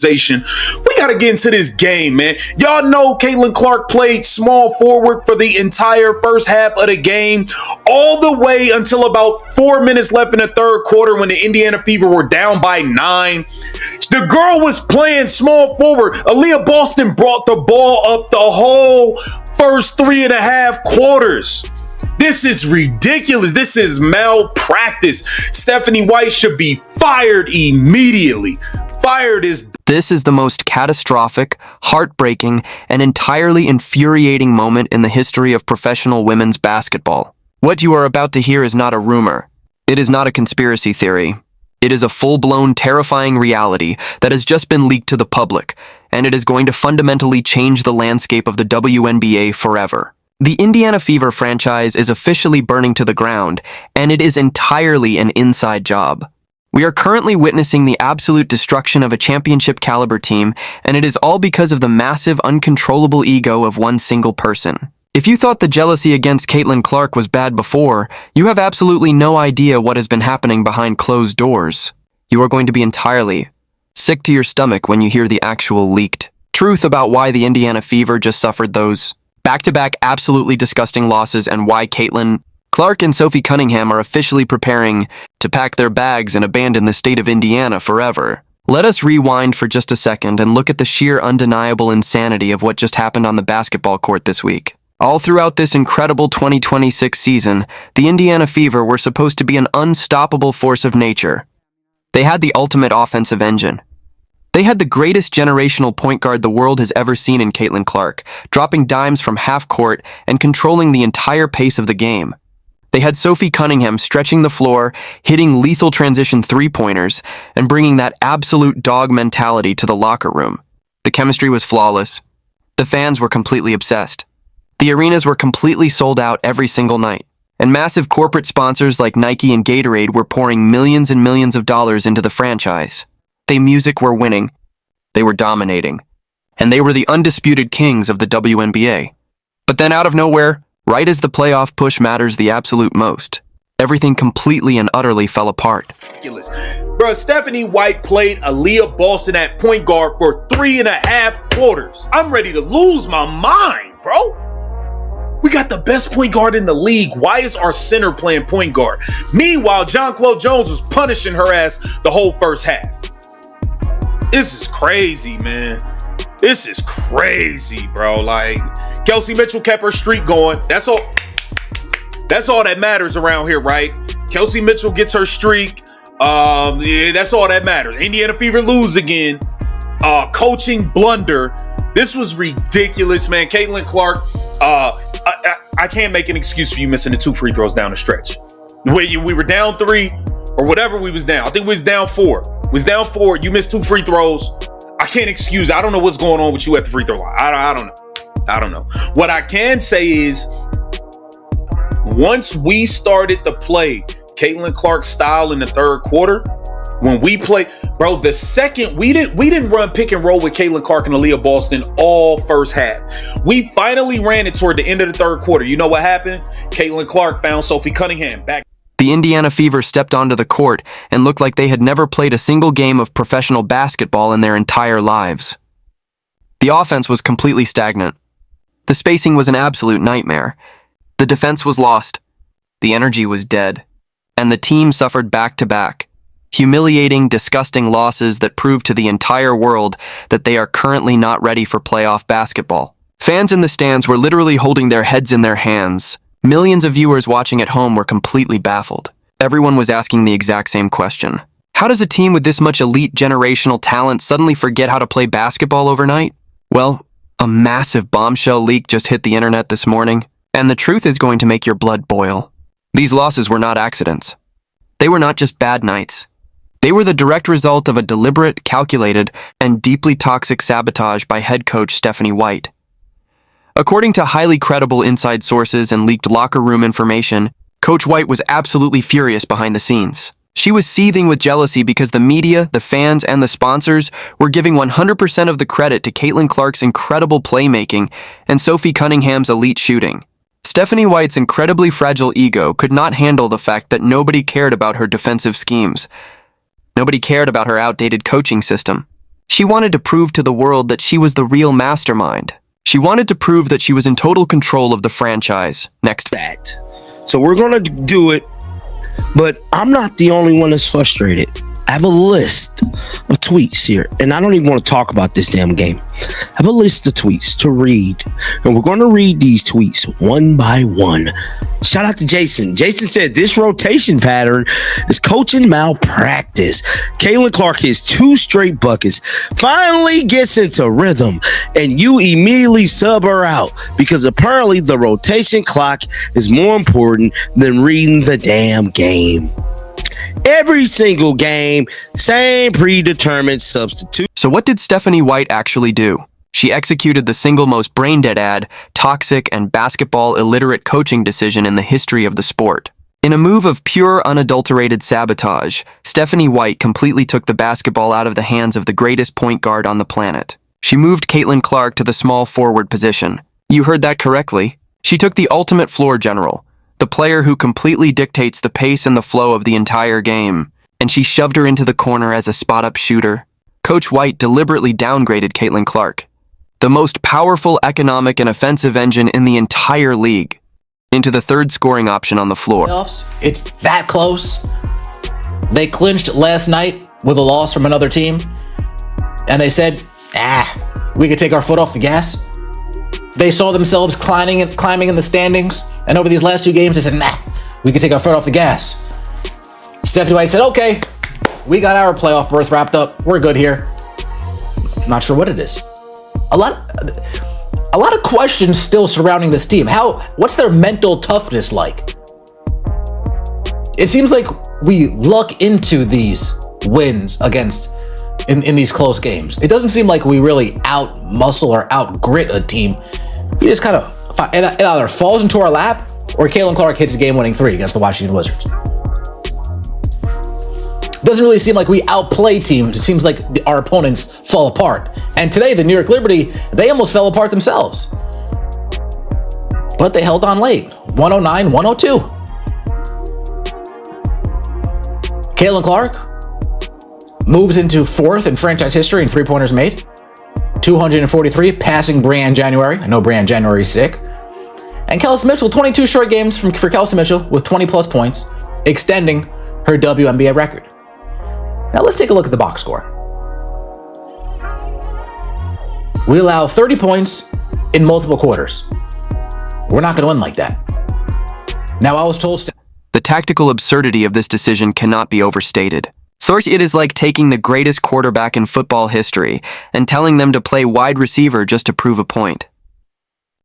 We got to get into this game, man. Y'all know Caitlin Clark played small forward for the entire first half of the game, all the way until about 4 minutes left in the third quarter when the Indiana Fever were down by 9. The girl was playing small forward. Aaliyah Boston brought the ball up the whole first 3.5 quarters. This is ridiculous. This is malpractice. Stephanie White should be fired immediately. This is the most catastrophic, heartbreaking, and entirely infuriating moment in the history of professional women's basketball. What you are about to hear is not a rumor. It is not a conspiracy theory. It is a full-blown, terrifying reality that has just been leaked to the public, and it is going to fundamentally change the landscape of the WNBA forever. The Indiana Fever franchise is officially burning to the ground, and it is entirely an inside job. We are currently witnessing the absolute destruction of a championship-caliber team, and it is all because of the massive, uncontrollable ego of one single person. If you thought the jealousy against Caitlin Clark was bad before, you have absolutely no idea what has been happening behind closed doors. You are going to be entirely sick to your stomach when you hear the actual leaked truth about why the Indiana Fever just suffered those back-to-back absolutely disgusting losses and why Clark and Sophie Cunningham are officially preparing to pack their bags and abandon the state of Indiana forever. Let us rewind for just a second and look at the sheer undeniable insanity of what just happened on the basketball court this week. All throughout this incredible 2026 season, the Indiana Fever were supposed to be an unstoppable force of nature. They had the ultimate offensive engine. They had the greatest generational point guard the world has ever seen in Caitlin Clark, dropping dimes from half court and controlling the entire pace of the game. They had Sophie Cunningham stretching the floor, hitting lethal transition three-pointers, and bringing that absolute dog mentality to the locker room. The chemistry was flawless. The fans were completely obsessed. The arenas were completely sold out every single night. And massive corporate sponsors like Nike and Gatorade were pouring millions and millions of dollars into the franchise. They music were winning. They were dominating. And they were the undisputed kings of the WNBA. But then out of nowhere, right as the playoff push matters the absolute most, everything completely and utterly fell apart. Bro, Stephanie White played Aaliyah Boston at point guard for 3.5 quarters. I'm ready to lose my mind, bro. We got the best point guard in the league. Why is our center playing point guard? Meanwhile, Jonquel Jones was punishing her ass the whole first half. This is crazy, man. This is crazy, bro. Like, Kelsey Mitchell kept her streak going. That's all that matters around here, right? Kelsey Mitchell gets her streak. Yeah, that's all that matters. Indiana Fever lose again. Coaching blunder. This was ridiculous, man. Caitlin Clark, I can't make an excuse for you missing the 2 free throws down the stretch. We were down 3 or whatever we was down. I think we was down 4. You missed 2 free throws. I can't excuse. I don't know what's going on with you at the free throw line. I don't know. What I can say is, once we started to play Caitlin Clark's style in the third quarter, when we play, bro, the second we didn't run pick and roll with Caitlin Clark and Aaliyah Boston all first half. We finally ran it toward the end of the third quarter. You know what happened? Caitlin Clark found Sophie Cunningham back. The Indiana Fever stepped onto the court and looked like they had never played a single game of professional basketball in their entire lives. The offense was completely stagnant. The spacing was an absolute nightmare. The defense was lost. The energy was dead. And the team suffered back-to-back, humiliating, disgusting losses that proved to the entire world that they are currently not ready for playoff basketball. Fans in the stands were literally holding their heads in their hands. Millions of viewers watching at home were completely baffled. Everyone was asking the exact same question. How does a team with this much elite generational talent suddenly forget how to play basketball overnight? Well, a massive bombshell leak just hit the internet this morning, and the truth is going to make your blood boil. These losses were not accidents. They were not just bad nights. They were the direct result of a deliberate, calculated, and deeply toxic sabotage by head coach Stephanie White. According to highly credible inside sources and leaked locker room information, Coach White was absolutely furious behind the scenes. She was seething with jealousy because the media, the fans, and the sponsors were giving 100% of the credit to Caitlin Clark's incredible playmaking and Sophie Cunningham's elite shooting. Stephanie White's incredibly fragile ego could not handle the fact that nobody cared about her defensive schemes. Nobody cared about her outdated coaching system. She wanted to prove to the world that she was the real mastermind. She wanted to prove that she was in total control of the franchise. Next. That. So we're going to do it, but I'm not the only one that's frustrated. I have a list of tweets here, and I don't even want to talk about this damn game. I have a list of tweets to read, and we're going to read these tweets one by one. Shout out to Jason. Jason said this rotation pattern is coaching malpractice. Caitlin Clark hits 2 straight buckets, finally gets into rhythm, and you immediately sub her out because apparently the rotation clock is more important than reading the damn game. Every single game, same predetermined substitute. So what did Stephanie White actually do? She executed the single most brain-dead, toxic, and basketball-illiterate coaching decision in the history of the sport. In a move of pure, unadulterated sabotage, Stephanie White completely took the basketball out of the hands of the greatest point guard on the planet. She moved Caitlin Clark to the small forward position. You heard that correctly. She took the ultimate floor general, the player who completely dictates the pace and the flow of the entire game, and she shoved her into the corner as a spot-up shooter. Coach White deliberately downgraded Caitlin Clark, the most powerful economic and offensive engine in the entire league, into the third scoring option on the floor. It's that close. They clinched last night with a loss from another team, and they said, we could take our foot off the gas. They saw themselves climbing in the standings, and over these last 2 games, they said, we could take our foot off the gas. Stephanie White said, okay, we got our playoff berth wrapped up. We're good here. Not sure what it is. A lot of questions still surrounding this team. What's their mental toughness like? It seems like we luck into these wins against in these close games. It doesn't seem like we really out-muscle or out-grit a team. You just kind of, it either falls into our lap or Caitlin Clark hits a game-winning 3 against the Washington Wizards. It doesn't really seem like we outplay teams. It seems like our opponents fall apart. And today, the New York Liberty, they almost fell apart themselves. But they held on late, 109-102. Caitlin Clark moves into 4th in franchise history in three-pointers made. 243, passing Brianne January. I know Brianne January is sick. And Kelsey Mitchell, 22 short games for Kelsey Mitchell with 20-plus points, extending her WNBA record. Now let's take a look at the box score. We allow 30 points in multiple quarters. We're not going to win like that. Now I was told... The tactical absurdity of this decision cannot be overstated. Source: it is like taking the greatest quarterback in football history and telling them to play wide receiver just to prove a point.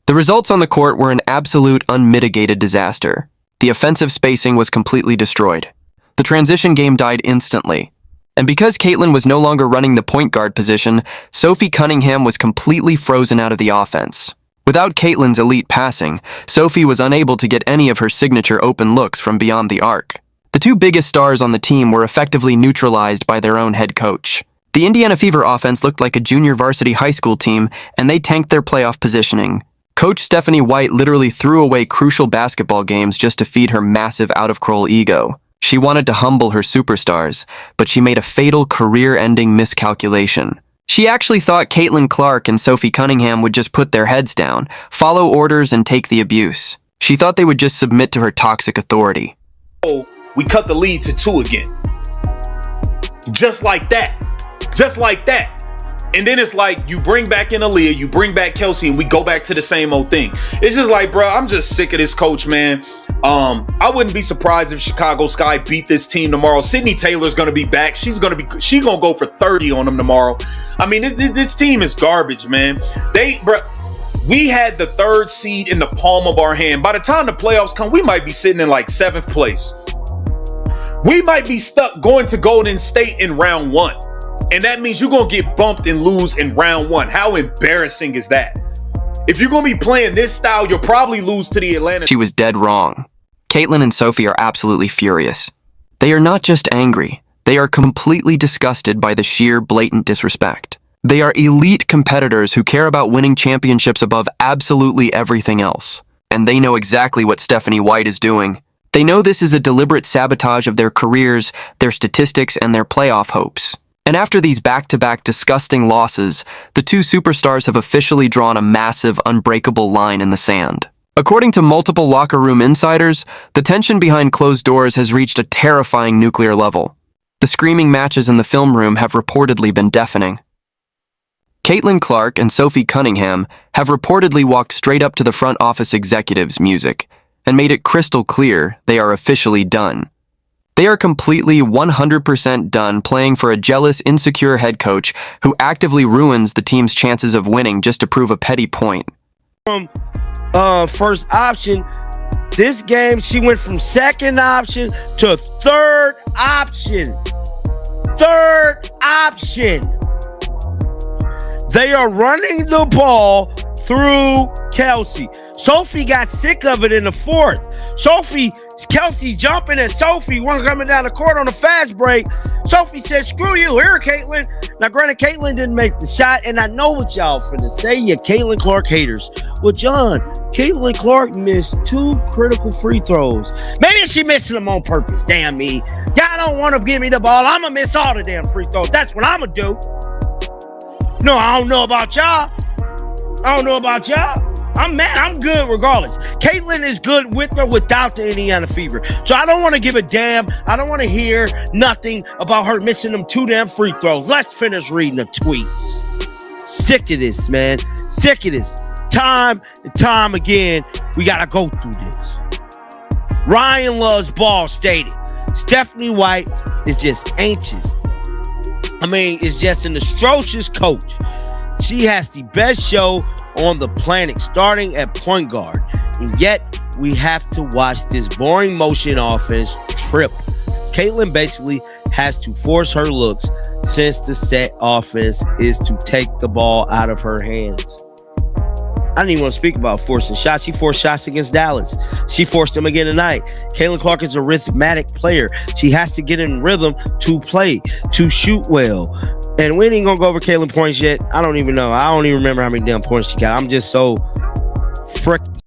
The results on the court were an absolute unmitigated disaster. The offensive spacing was completely destroyed. The transition game died instantly. And because Caitlin was no longer running the point guard position, Sophie Cunningham was completely frozen out of the offense. Without Caitlin's elite passing, Sophie was unable to get any of her signature open looks from beyond the arc. The 2 biggest stars on the team were effectively neutralized by their own head coach. The Indiana Fever offense looked like a junior varsity high school team, and they tanked their playoff positioning. Coach Stephanie White literally threw away crucial basketball games just to feed her massive out-of-control ego. She wanted to humble her superstars, but she made a fatal career-ending miscalculation. She actually thought Caitlin Clark and Sophie Cunningham would just put their heads down, follow orders, and take the abuse. She thought they would just submit to her toxic authority. We cut the lead to 2 again. Just like that. Just like that. And then it's like you bring back in Aaliyah, you bring back Kelsey, and we go back to the same old thing. It's just like, bro, I'm just sick of this coach, man. I wouldn't be surprised if Chicago Sky beat this team tomorrow. Sydney Taylor's gonna be back. She's gonna go for 30 on them tomorrow. I mean, this team is garbage, man. We had the 3rd seed in the palm of our hand. By the time the playoffs come, we might be sitting in like 7th place. We might be stuck going to Golden State in round 1. And that means you're going to get bumped and lose in round 1. How embarrassing is that? If you're going to be playing this style, you'll probably lose to the Atlanta. She was dead wrong. Caitlin and Sophie are absolutely furious. They are not just angry. They are completely disgusted by the sheer, blatant disrespect. They are elite competitors who care about winning championships above absolutely everything else. And they know exactly what Stephanie White is doing. They know this is a deliberate sabotage of their careers, their statistics, and their playoff hopes. And after these back-to-back disgusting losses, the two superstars have officially drawn a massive, unbreakable line in the sand. According to multiple locker room insiders, the tension behind closed doors has reached a terrifying nuclear level. The screaming matches in the film room have reportedly been deafening. Clark and Sophie Cunningham have reportedly walked straight up to the front office executives' music and made it crystal clear they are officially done. They are completely 100% done playing for a jealous, insecure head coach who actively ruins the team's chances of winning just to prove a petty point. From first option, this game she went from second option to third option. Third option. They are running the ball through Kelsey. Sophie got sick of it in the fourth. Kelsey jumping at Sophie, one coming down the court on a fast break. Sophie said, screw you, here, Caitlin. Now, granted, Caitlin didn't make the shot, and I know what y'all finna say, you Caitlin Clark haters. Well, John, Caitlin Clark missed 2 critical free throws. Maybe she missing them on purpose, damn me. Y'all don't want to give me the ball, I'm gonna miss all the damn free throws. That's what I'm gonna do. No, I don't know about y'all. I'm mad. I'm good regardless. Caitlin is good with or without the Indiana Fever. So I don't want to give a damn. I don't want to hear nothing about her missing them 2 damn free throws. Let's finish reading the tweets. Sick of this, man. Sick of this. Time and time again, we got to go through this. Ryan Love's Ball stated, Stephanie White is just anxious. Is just an atrocious coach. She has the best show on the planet, starting at point guard. And yet, we have to watch this boring motion offense trip. Caitlin basically has to force her looks since the set offense is to take the ball out of her hands. I didn't even want to speak about forcing shots. She forced shots against Dallas. She forced them again tonight. Caitlin Clark is a rhythmic player. She has to get in rhythm to play, to shoot well. And we ain't going to go over Caitlin points yet. I don't even know. I don't even remember how many damn points she got. I'm just so frick